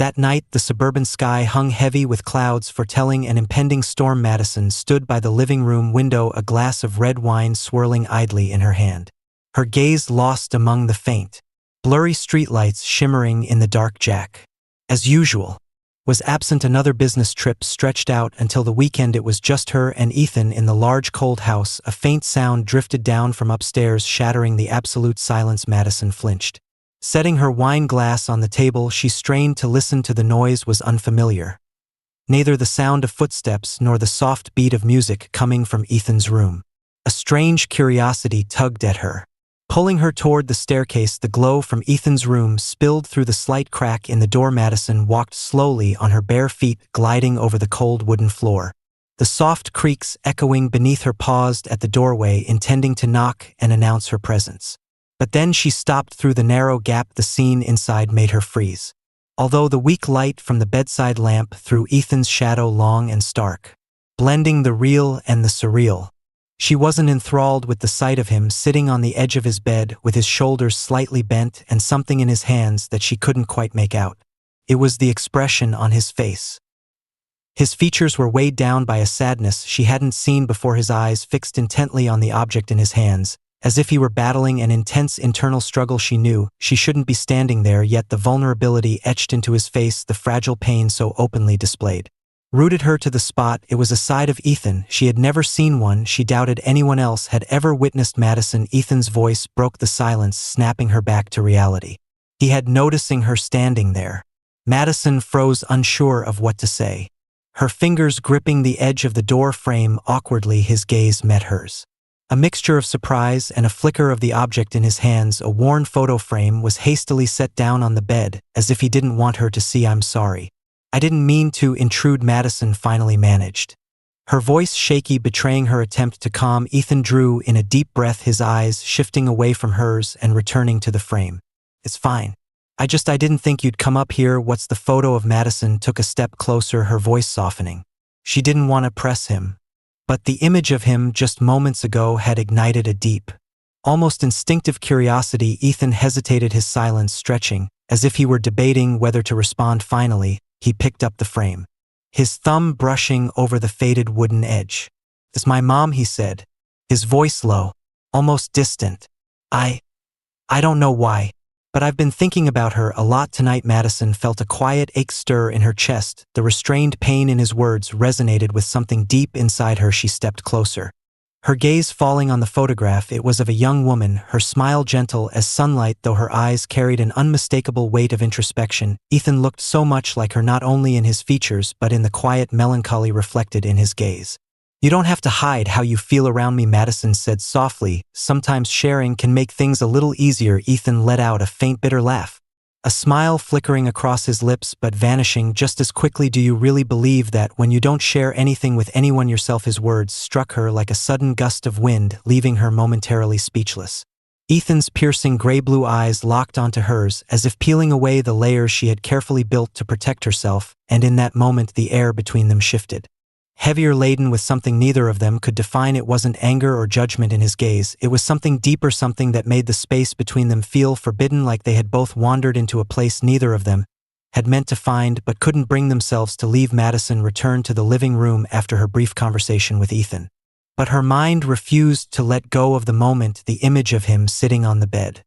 That night, the suburban sky hung heavy with clouds foretelling an impending storm. Madison stood by the living room window, a glass of red wine swirling idly in her hand. Her gaze lost among the faint, blurry streetlights shimmering in the dark. Jack, as usual, was absent. Another business trip stretched out until the weekend. It was just her and Ethan in the large cold house. A faint sound drifted down from upstairs, shattering the absolute silence. Madison flinched. Setting her wine glass on the table, she strained to listen. To the noise was unfamiliar. Neither the sound of footsteps nor the soft beat of music coming from Ethan's room. A strange curiosity tugged at her, pulling her toward the staircase. The glow from Ethan's room spilled through the slight crack in the door. Madison walked slowly on her bare feet, gliding over the cold wooden floor. The soft creaks echoing beneath her. Paused at the doorway, intending to knock and announce her presence. But then she stopped. Through the narrow gap the scene inside made her freeze. Although the weak light from the bedside lamp threw Ethan's shadow long and stark, blending the real and the surreal, she wasn't enthralled with the sight of him sitting on the edge of his bed with his shoulders slightly bent and something in his hands that she couldn't quite make out. It was the expression on his face. His features were weighed down by a sadness she hadn't seen before, his eyes fixed intently on the object in his hands, as if he were battling an intense internal struggle. She knew she shouldn't be standing there, yet the vulnerability etched into his face, the fragile pain so openly displayed, rooted her to the spot. It was a side of Ethan she had never seen, one she doubted anyone else had ever witnessed. Madison, Ethan's voice broke the silence, snapping her back to reality. He had noticing her standing there. Madison froze, unsure of what to say. Her fingers gripping the edge of the door frame awkwardly, his gaze met hers. A mixture of surprise and a flicker of the object in his hands. A worn photo frame was hastily set down on the bed, as if he didn't want her to see. "I'm sorry. I didn't mean to intrude," Madison finally managed, her voice shaky, betraying her attempt to calm. Ethan drew in a deep breath, his eyes shifting away from hers and returning to the frame. "It's fine. I didn't think you'd come up here." "What's the photo of?" Madison took a step closer, her voice softening. She didn't want to press him, but the image of him just moments ago had ignited a deep, almost instinctive curiosity. Ethan hesitated, his silence stretching, as if he were debating whether to respond. Finally, he picked up the frame, his thumb brushing over the faded wooden edge. "It's my mom," he said, his voice low, almost distant. I don't know why, but I've been thinking about her a lot tonight." Madison felt a quiet ache stir in her chest. The restrained pain in his words resonated with something deep inside her. She stepped closer, her gaze falling on the photograph. It was of a young woman, her smile gentle as sunlight, though her eyes carried an unmistakable weight of introspection. Ethan looked so much like her, not only in his features but in the quiet melancholy reflected in his gaze. "You don't have to hide how you feel around me," Madison said softly. "Sometimes sharing can make things a little easier." Ethan let out a faint bitter laugh, a smile flickering across his lips but vanishing just as quickly. "Do you really believe that when you don't share anything with anyone yourself?" His words struck her like a sudden gust of wind, leaving her momentarily speechless. Ethan's piercing gray-blue eyes locked onto hers, as if peeling away the layers she had carefully built to protect herself, and in that moment the air between them shifted, heavier, laden with something neither of them could define. It wasn't anger or judgment in his gaze, it was something deeper, something that made the space between them feel forbidden, like they had both wandered into a place neither of them had meant to find but couldn't bring themselves to leave. Madison returned to the living room after her brief conversation with Ethan, but her mind refused to let go of the moment. The image of him sitting on the bed,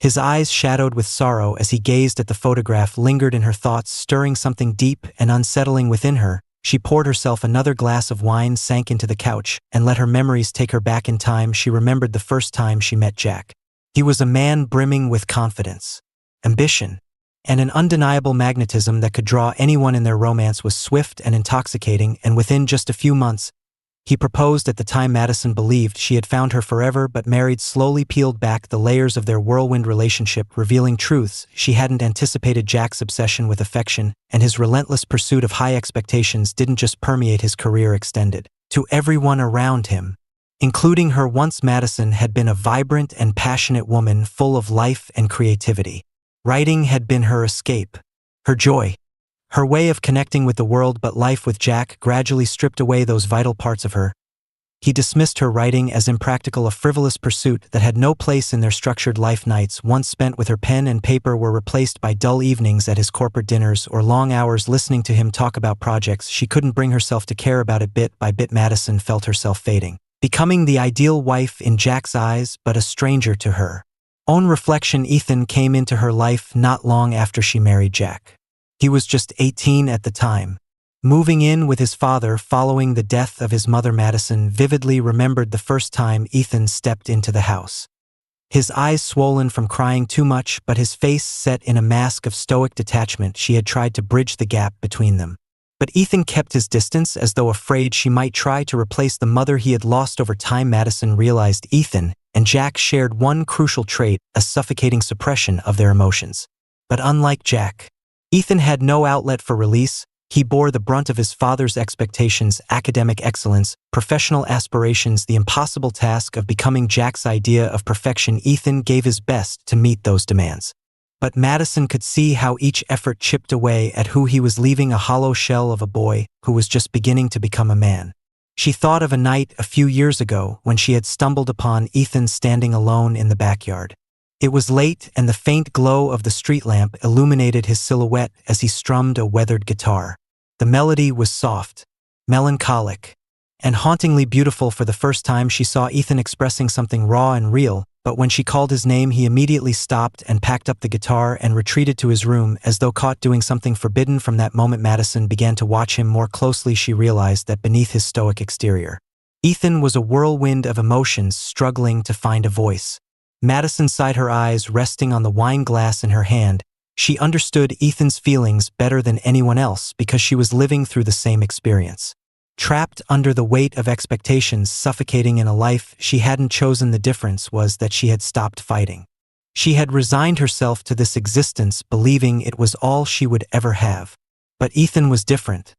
his eyes shadowed with sorrow as he gazed at the photograph, lingered in her thoughts, stirring something deep and unsettling within her. She poured herself another glass of wine, sank into the couch, and let her memories take her back in time. She remembered the first time she met Jack. He was a man brimming with confidence, ambition, and an undeniable magnetism that could draw anyone in. Their romance was swift and intoxicating, and within just a few months, he proposed. At the time, Madison believed she had found her forever, but married slowly peeled back the layers of their whirlwind relationship, revealing truths she hadn't anticipated. Jack's obsession with affection and his relentless pursuit of high expectations didn't just permeate his career, extended to everyone around him, including her. Once Madison had been a vibrant and passionate woman, full of life and creativity. Writing had been her escape, her joy, her way of connecting with the world, but life with Jack gradually stripped away those vital parts of her. He dismissed her writing as impractical, a frivolous pursuit that had no place in their structured life. Nights once spent with her pen and paper were replaced by dull evenings at his corporate dinners or long hours listening to him talk about projects she couldn't bring herself to care about. Bit by bit, Madison felt herself fading, becoming the ideal wife in Jack's eyes, but a stranger to her own reflection. Ethan came into her life not long after she married Jack. He was just 18 at the time, moving in with his father following the death of his mother. Madison vividly remembered the first time Ethan stepped into the house. His eyes swollen from crying too much, but his face set in a mask of stoic detachment. She had tried to bridge the gap between them, but Ethan kept his distance as though afraid she might try to replace the mother he had lost over time. Madison realized Ethan and Jack shared one crucial trait: a suffocating suppression of their emotions. But unlike Jack, Ethan had no outlet for release. He bore the brunt of his father's expectations: academic excellence, professional aspirations, the impossible task of becoming Jack's idea of perfection. Ethan gave his best to meet those demands, but Madison could see how each effort chipped away at who he was, leaving a hollow shell of a boy who was just beginning to become a man. She thought of a night a few years ago when she had stumbled upon Ethan standing alone in the backyard. It was late, and the faint glow of the street lamp illuminated his silhouette as he strummed a weathered guitar. The melody was soft, melancholic, and hauntingly beautiful. For the first time, she saw Ethan expressing something raw and real, but when she called his name, he immediately stopped and packed up the guitar and retreated to his room as though caught doing something forbidden. From that moment, Madison began to watch him more closely. She realized that beneath his stoic exterior, Ethan was a whirlwind of emotions struggling to find a voice. Madison sighed, her eyes resting on the wine glass in her hand. She understood Ethan's feelings better than anyone else because she was living through the same experience. Trapped under the weight of expectations, suffocating in a life she hadn't chosen. The difference was that she had stopped fighting. She had resigned herself to this existence, believing it was all she would ever have. But Ethan was different.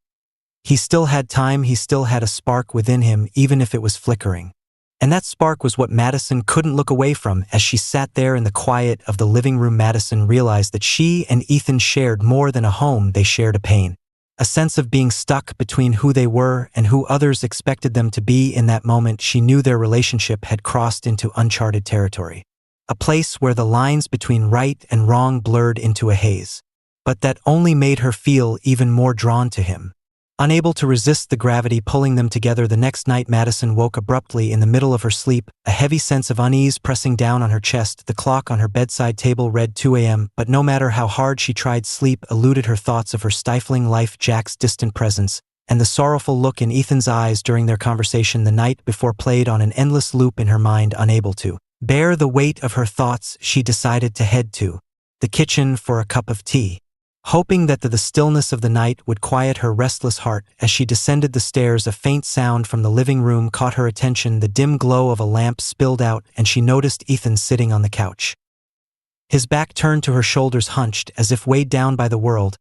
He still had time, he still had a spark within him, even if it was flickering. And that spark was what Madison couldn't look away from. As she sat there in the quiet of the living room, Madison realized that she and Ethan shared more than a home. They shared a pain, a sense of being stuck between who they were and who others expected them to be. In that moment, she knew their relationship had crossed into uncharted territory, a place where the lines between right and wrong blurred into a haze. But that only made her feel even more drawn to him, unable to resist the gravity pulling them together. The next night, Madison woke abruptly in the middle of her sleep, a heavy sense of unease pressing down on her chest. The clock on her bedside table read 2 a.m., but no matter how hard she tried, sleep eluded her. Thoughts of her stifling life, Jack's distant presence, and the sorrowful look in Ethan's eyes during their conversation the night before played on an endless loop in her mind. Unable to bear the weight of her thoughts, she decided to head to the kitchen for a cup of tea, hoping that the stillness of the night would quiet her restless heart. As she descended the stairs, a faint sound from the living room caught her attention. The dim glow of a lamp spilled out, and she noticed Ethan sitting on the couch, his back turned to her, shoulders hunched as if weighed down by the world.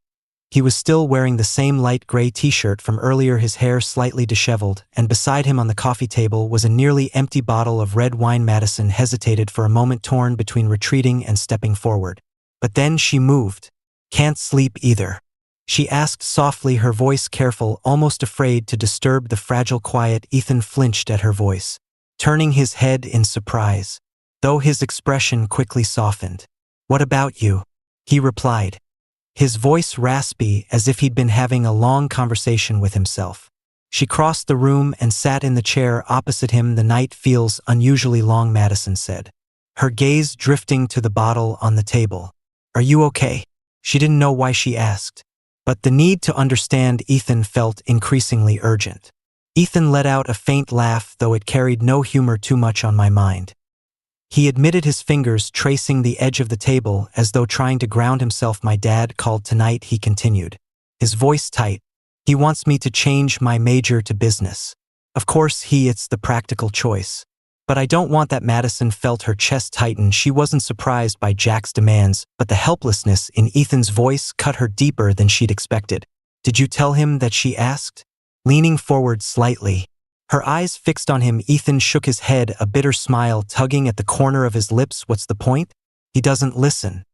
He was still wearing the same light gray t-shirt from earlier, his hair slightly disheveled, and beside him on the coffee table was a nearly empty bottle of red wine. Madison hesitated for a moment, torn between retreating and stepping forward. But then she moved. "Can't sleep either?" she asked softly, her voice careful, almost afraid to disturb the fragile quiet. Ethan flinched at her voice, turning his head in surprise, though his expression quickly softened. "What about you?" he replied, his voice raspy as if he'd been having a long conversation with himself. She crossed the room and sat in the chair opposite him. "The night feels unusually long," Madison said, her gaze drifting to the bottle on the table. "Are you okay?" She didn't know why she asked, but the need to understand Ethan felt increasingly urgent. Ethan let out a faint laugh, though it carried no humor. "Too much on my mind." He admitted, his fingers tracing the edge of the table as though trying to ground himself. "My dad called tonight," he continued, his voice tight. "He wants me to change my major to business. Of course, it's the practical choice. But I don't want that." Madison felt her chest tighten. She wasn't surprised by Jack's demands, but the helplessness in Ethan's voice cut her deeper than she'd expected. "Did you tell him that?" she asked, leaning forward slightly, her eyes fixed on him. Ethan shook his head, a bitter smile tugging at the corner of his lips. "What's the point? He doesn't listen."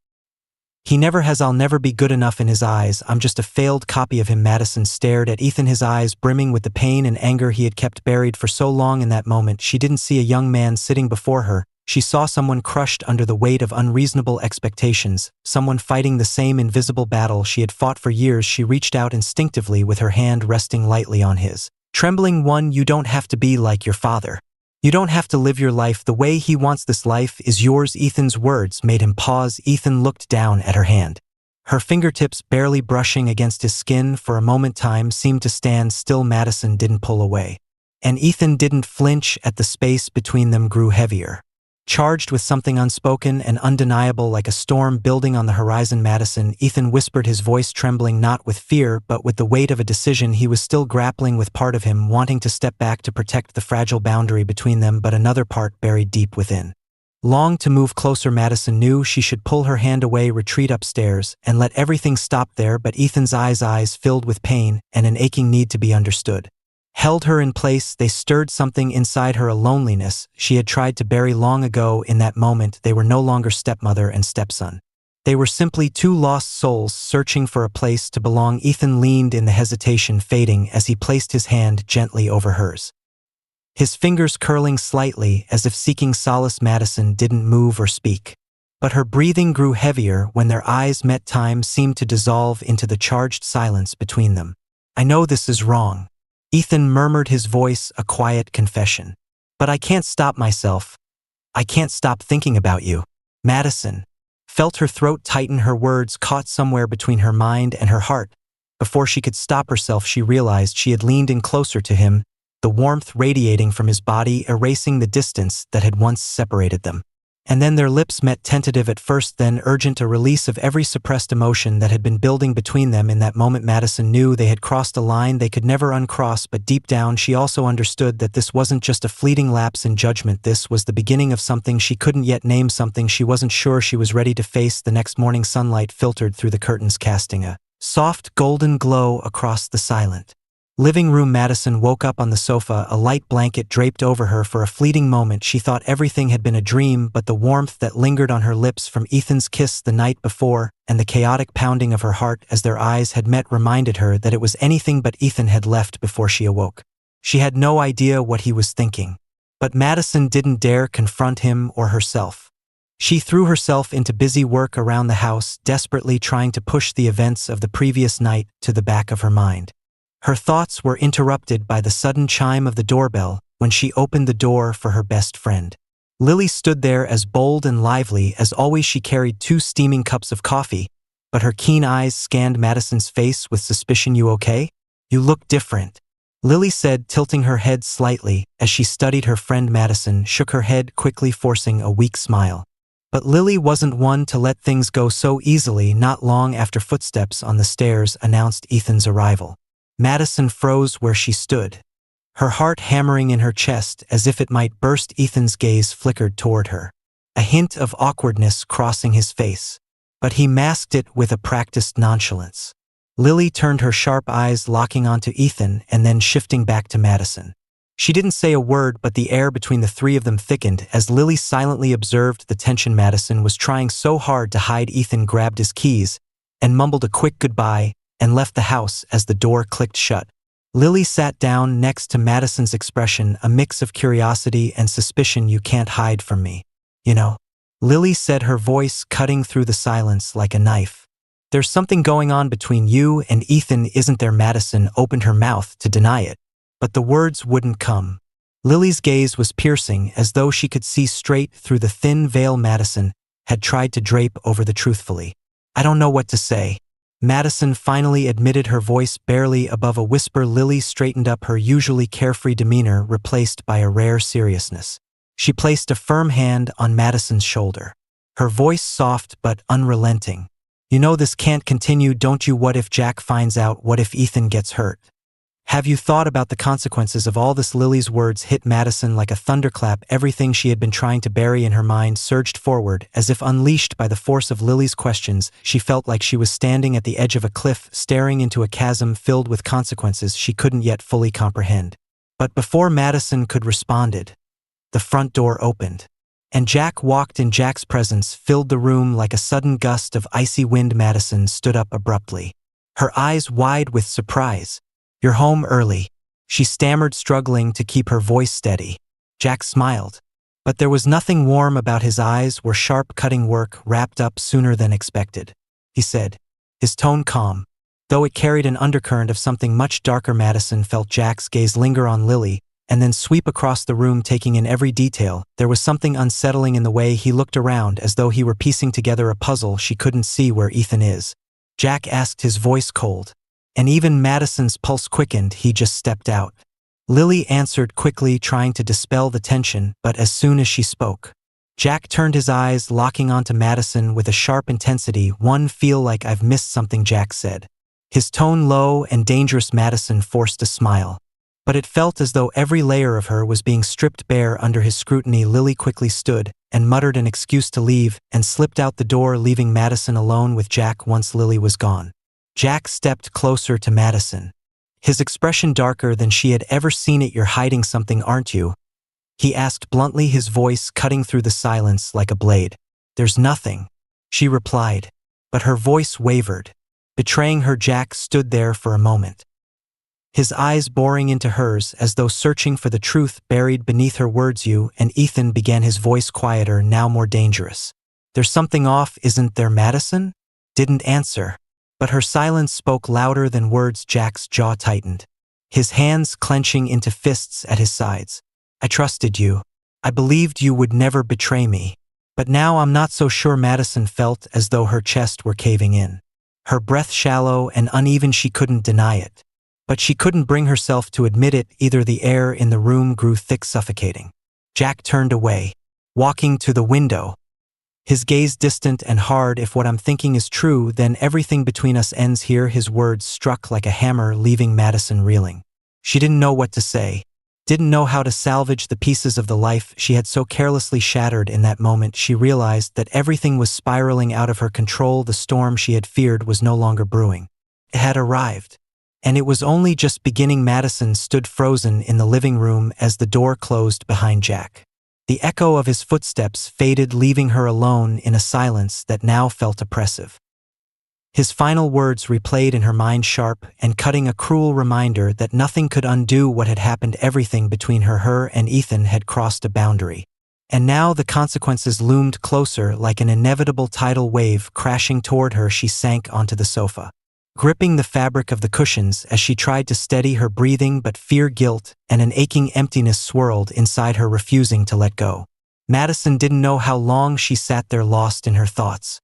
He never has. I'll never be good enough in his eyes. I'm just a failed copy of him." Madison stared at Ethan, his eyes brimming with the pain and anger he had kept buried for so long. In that moment, she didn't see a young man sitting before her. She saw someone crushed under the weight of unreasonable expectations, someone fighting the same invisible battle she had fought for years. She reached out instinctively with her hand resting lightly on his. Trembling one, "You don't have to be like your father. You don't have to live your life the way he wants. This life is yours." Ethan's words made him pause. Ethan looked down at her hand. Her fingertips barely brushing against his skin. For a moment time seemed to stand still. Madison didn't pull away. And Ethan didn't flinch. At the space between them grew heavier, charged with something unspoken and undeniable, like a storm building on the horizon. "Madison," Ethan whispered, his voice trembling not with fear but with the weight of a decision he was still grappling with. Part of him wanting to step back to protect the fragile boundary between them, but another part buried deep within longed to move closer. Madison knew she should pull her hand away, retreat upstairs, and let everything stop there, but Ethan's eyes filled with pain and an aching need to be understood, held her in place. They stirred something inside her, a loneliness she had tried to bury long ago. In that moment, they were no longer stepmother and stepson. They were simply two lost souls searching for a place to belong. Ethan leaned in, the hesitation fading as he placed his hand gently over hers, his fingers curling slightly as if seeking solace. Madison didn't move or speak, but her breathing grew heavier when their eyes met. Time seemed to dissolve into the charged silence between them. "I know this is wrong," Ethan murmured, his voice a quiet confession. "But I can't stop myself. I can't stop thinking about you." Madison felt her throat tighten, her words caught somewhere between her mind and her heart. Before she could stop herself, she realized she had leaned in closer to him, the warmth radiating from his body, erasing the distance that had once separated them. And then their lips met, tentative at first, then urgent, a release of every suppressed emotion that had been building between them. In that moment, Madison knew they had crossed a line they could never uncross, but deep down she also understood that this wasn't just a fleeting lapse in judgment. This was the beginning of something she couldn't yet name, something she wasn't sure she was ready to face. The next morning, sunlight filtered through the curtains, casting a soft golden glow across the silent living room. Madison woke up on the sofa, a light blanket draped over her. For a fleeting moment, she thought everything had been a dream, but the warmth that lingered on her lips from Ethan's kiss the night before, and the chaotic pounding of her heart as their eyes had met, reminded her that it was anything but Ethan had left before she awoke. She had no idea what he was thinking, but Madison didn't dare confront him or herself. She threw herself into busy work around the house, desperately trying to push the events of the previous night to the back of her mind. Her thoughts were interrupted by the sudden chime of the doorbell when she opened the door for her best friend. Lily stood there, as bold and lively as always. She carried 2 steaming cups of coffee, but her keen eyes scanned Madison's face with suspicion. "You okay? You look different," Lily said, tilting her head slightly as she studied her friend. Madison shook her head quickly, forcing a weak smile. But Lily wasn't one to let things go so easily. Not long after footsteps on the stairs announced Ethan's arrival. Madison froze where she stood, her heart hammering in her chest as if it might burst. Ethan's gaze flickered toward her, a hint of awkwardness crossing his face, but he masked it with a practiced nonchalance. Lily turned, her sharp eyes locking onto Ethan and then shifting back to Madison. She didn't say a word, but the air between the three of them thickened as Lily silently observed the tension. Madison was trying so hard to hide. Ethan grabbed his keys and mumbled a quick goodbye and left the house as the door clicked shut. Lily sat down next to Madison's, expression a mix of curiosity and suspicion. "You can't hide from me, you know," Lily said, her voice cutting through the silence like a knife. "There's something going on between you and Ethan, isn't there?" Madison opened her mouth to deny it, but the words wouldn't come. Lily's gaze was piercing, as though she could see straight through the thin veil Madison had tried to drape over the truthfully. "I don't know what to say," Madison finally admitted, her voice barely above a whisper. Lily straightened up, her usually carefree demeanor replaced by a rare seriousness. She placed a firm hand on Madison's shoulder, her voice soft but unrelenting. "You know this can't continue, don't you? What if Jack finds out? What if Ethan gets hurt? Have you thought about the consequences of all this?" Lily's words hit Madison like a thunderclap. Everything she had been trying to bury in her mind surged forward, as if unleashed by the force of Lily's questions. She felt like she was standing at the edge of a cliff, staring into a chasm filled with consequences she couldn't yet fully comprehend. But before Madison could respond, the front door opened, And Jack walked in. Jack's presence filled the room like a sudden gust of icy wind. Madison stood up abruptly, her eyes wide with surprise. "You're home early," she stammered, struggling to keep her voice steady. Jack smiled, but there was nothing warm about his eyes. Were sharp, cutting work wrapped up sooner than expected, he said, his tone calm, though it carried an undercurrent of something much darker. Madison felt Jack's gaze linger on Lily, and then sweep across the room, taking in every detail. There was something unsettling in the way he looked around, as though he were piecing together a puzzle. "She couldn't see where Ethan is?" Jack asked, his voice cold. And even Madison's pulse quickened. "He just stepped out," Lily answered quickly, trying to dispel the tension. But as soon as she spoke, Jack turned, his eyes locking onto Madison with a sharp intensity. "One feel like I've missed something," Jack said, his tone low and dangerous. Madison forced a smile, but it felt as though every layer of her was being stripped bare under his scrutiny. Lily quickly stood and muttered an excuse to leave and slipped out the door, leaving Madison alone with Jack. Once Lily was gone, Jack stepped closer to Madison, his expression darker than she had ever seen it. "You're hiding something, aren't you?" he asked bluntly, his voice cutting through the silence like a blade. "There's nothing," she replied, but her voice wavered, betraying her. Jack stood there for a moment, his eyes boring into hers as though searching for the truth buried beneath her words. "You and Ethan," began, his voice quieter, now more dangerous. "There's something off, isn't there?" Madison didn't answer, but her silence spoke louder than words. Jack's jaw tightened, his hands clenching into fists at his sides. "I trusted you. I believed you would never betray me. But now I'm not so sure." Madison felt as though her chest were caving in, her breath shallow and uneven. She couldn't deny it, but she couldn't bring herself to admit it either. The air in the room grew thick, suffocating. Jack turned away, walking to the window, his gaze distant and hard. "If what I'm thinking is true, then everything between us ends here." His words struck like a hammer, leaving Madison reeling. She didn't know what to say, didn't know how to salvage the pieces of the life she had so carelessly shattered. In that moment, she realized that everything was spiraling out of her control. The storm she had feared was no longer brewing. It had arrived, and it was only just beginning. Madison stood frozen in the living room as the door closed behind Jack. The echo of his footsteps faded, leaving her alone in a silence that now felt oppressive. His final words replayed in her mind, sharp and cutting, a cruel reminder that nothing could undo what had happened. Everything between her and Ethan had crossed a boundary, and now the consequences loomed closer like an inevitable tidal wave crashing toward her. She sank onto the sofa, gripping the fabric of the cushions as she tried to steady her breathing, but fear, guilt, and an aching emptiness swirled inside her, refusing to let go. Madison didn't know how long she sat there, lost in her thoughts.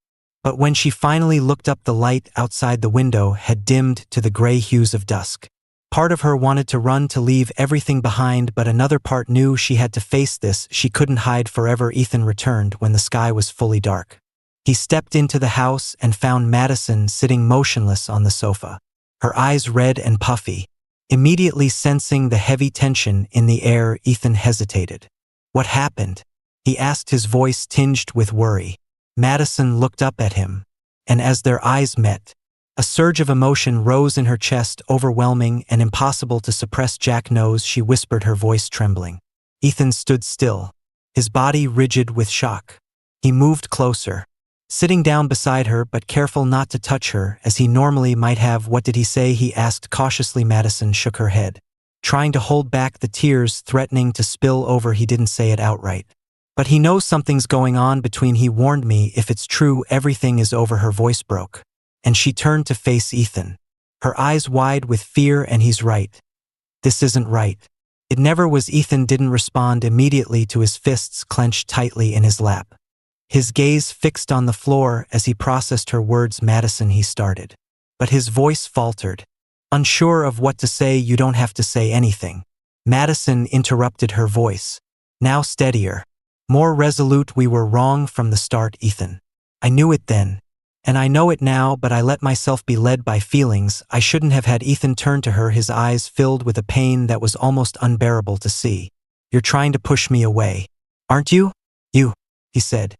But when she finally looked up, the light outside the window had dimmed to the gray hues of dusk. Part of her wanted to run, to leave everything behind, but another part knew she had to face this. She couldn't hide forever. Ethan returned when the sky was fully dark. He stepped into the house and found Madison sitting motionless on the sofa, her eyes red and puffy. Immediately sensing the heavy tension in the air, Ethan hesitated. "What happened?" he asked, his voice tinged with worry. Madison looked up at him, and as their eyes met, a surge of emotion rose in her chest, overwhelming and impossible to suppress. "Jack knows," she whispered, her voice trembling. Ethan stood still, his body rigid with shock. He moved closer, sitting down beside her, but careful not to touch her as he normally might have. "What did he say?" he asked cautiously. Madison shook her head, trying to hold back the tears threatening to spill over. "He didn't say it outright, but he knows something's going on between. He warned me. If it's true, everything is over." Her voice broke, and she turned to face Ethan, her eyes wide with fear. "And he's right. This isn't right." "It never was." Ethan didn't respond immediately to his fists clenched tightly in his lap, his gaze fixed on the floor as he processed her words. "Madison," he started, but his voice faltered, unsure of what to say. "You don't have to say anything," Madison interrupted, her voice now steadier, more resolute. "We were wrong from the start, Ethan. I knew it then, and I know it now, but I let myself be led by feelings I shouldn't have had." Ethan turned to her, his eyes filled with a pain that was almost unbearable to see. "You're trying to push me away, aren't you?" "You," he said,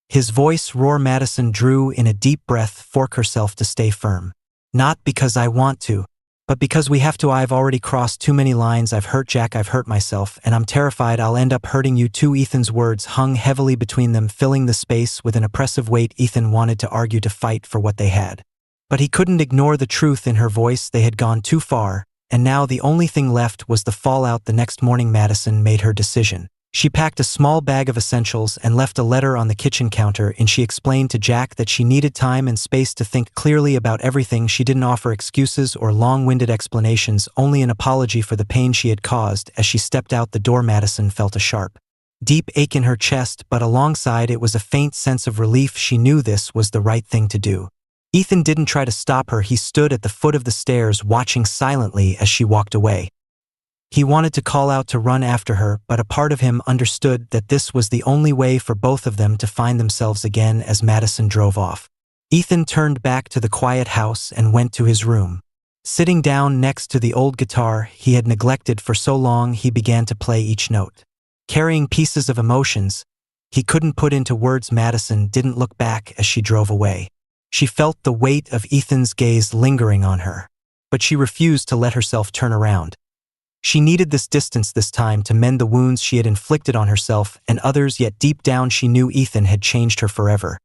his voice raw. Madison drew in a deep breath, forced herself to stay firm. "Not because I want to. But because we have to, I've already crossed too many lines. I've hurt Jack, I've hurt myself, and I'm terrified I'll end up hurting you too." Ethan's words hung heavily between them, filling the space with an oppressive weight. Ethan wanted to argue, to fight for what they had. But he couldn't ignore the truth in her voice. They had gone too far, and now the only thing left was the fallout. The next morning, Madison made her decision. She packed a small bag of essentials and left a letter on the kitchen counter, and she explained to Jack that she needed time and space to think clearly about everything. She didn't offer excuses or long-winded explanations, only an apology for the pain she had caused. As she stepped out the door, Madison felt a sharp, deep ache in her chest, but alongside it was a faint sense of relief. She knew this was the right thing to do. Ethan didn't try to stop her. He stood at the foot of the stairs, watching silently as she walked away. He wanted to call out, to run after her, but a part of him understood that this was the only way for both of them to find themselves again. As Madison drove off, Ethan turned back to the quiet house and went to his room. Sitting down next to the old guitar he had neglected for so long, he began to play each note, carrying pieces of emotions he couldn't put into words. Madison didn't look back as she drove away. She felt the weight of Ethan's gaze lingering on her, but she refused to let herself turn around. She needed this distance, this time, to mend the wounds she had inflicted on herself and others. Yet deep down she knew Ethan had changed her forever.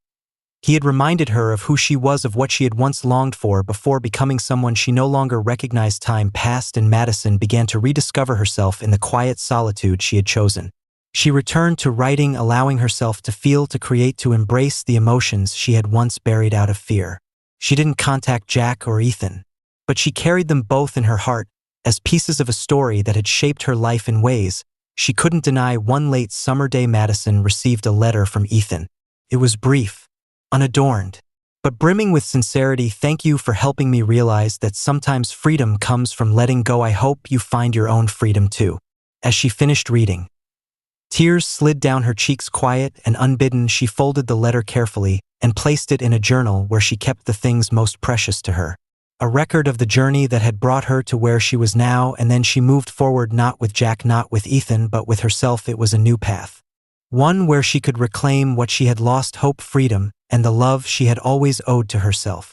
He had reminded her of who she was, of what she had once longed for before becoming someone she no longer recognized. Time passed and Madison began to rediscover herself in the quiet solitude she had chosen. She returned to writing, allowing herself to feel, to create, to embrace the emotions she had once buried out of fear. She didn't contact Jack or Ethan, but she carried them both in her heart as pieces of a story that had shaped her life in ways she couldn't deny. One late summer day, Madison received a letter from Ethan. It was brief, unadorned, but brimming with sincerity. "Thank you for helping me realize that sometimes freedom comes from letting go. I hope you find your own freedom too." As she finished reading, tears slid down her cheeks. Quiet and unbidden, she folded the letter carefully and placed it in a journal where she kept the things most precious to her. A record of the journey that had brought her to where she was now. And then she moved forward, not with Jack, not with Ethan, but with herself. It was a new path, one where she could reclaim what she had lost: hope, freedom, and the love she had always owed to herself.